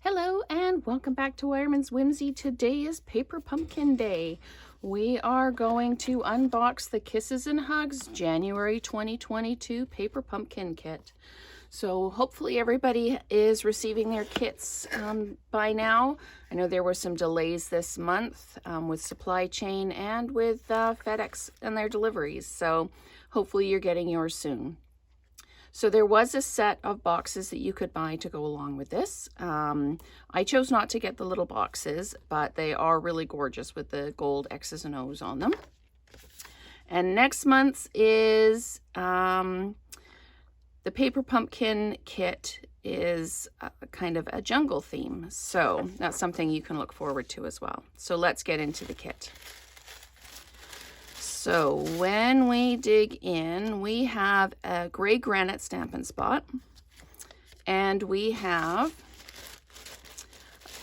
Hello and welcome back to Wireman's Whimsy. Today is Paper Pumpkin Day. We are going to unbox the Kisses and Hugs January 2022 Paper Pumpkin Kit. So hopefully everybody is receiving their kits by now. I know there were some delays this month with supply chain and with FedEx and their deliveries. So hopefully you're getting yours soon. So there was a set of boxes that you could buy to go along with this. I chose not to get the little boxes, but they are really gorgeous with the gold X's and O's on them. And next month's is the Paper Pumpkin Kit is kind of a jungle theme. So that's something you can look forward to as well. So let's get into the kit. So when we dig in, we have a gray granite Stampin' Spot, and we have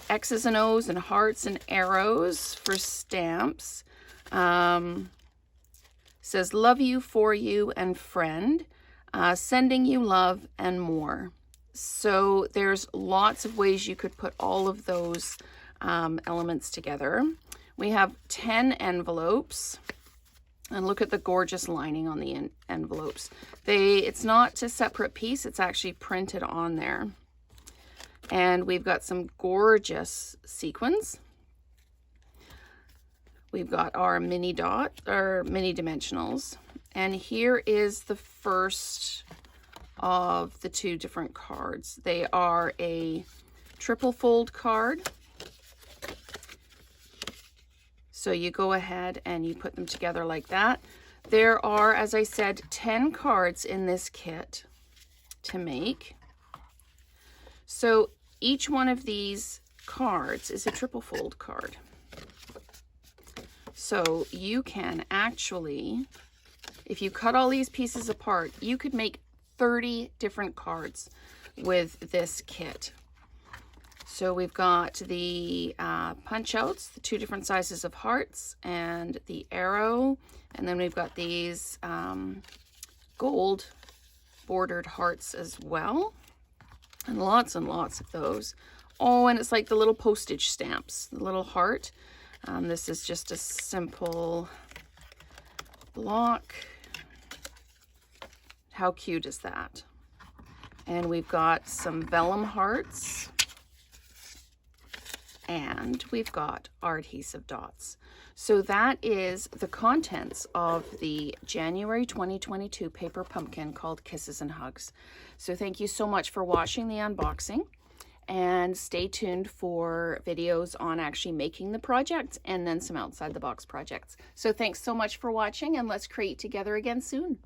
X's and O's and hearts and arrows for stamps. Says love you, for you, and friend, sending you love and more. So there's lots of ways you could put all of those elements together. We have 10 envelopes. And look at the gorgeous lining on the envelopes. It's not a separate piece, it's actually printed on there. And we've got some gorgeous sequins. We've got our mini dimensionals. And here is the first of the two different cards. They are a triple fold card. So you go ahead and you put them together like that. There are, as I said, 10 cards in this kit to make. So each one of these cards is a triple fold card. So you can actually, if you cut all these pieces apart, you could make 30 different cards with this kit. So we've got the punch outs, the two different sizes of hearts, and the arrow. And then we've got these gold bordered hearts as well. And lots of those. Oh, and it's like the little postage stamps, the little heart. This is just a simple block. How cute is that? And we've got some vellum hearts. And we've got our adhesive dots. So that is the contents of the January 2022 Paper Pumpkin called Kisses and Hugs. So thank you so much for watching the unboxing, and stay tuned for videos on actually making the project and then some outside the box projects. So thanks so much for watching, and let's create together again soon.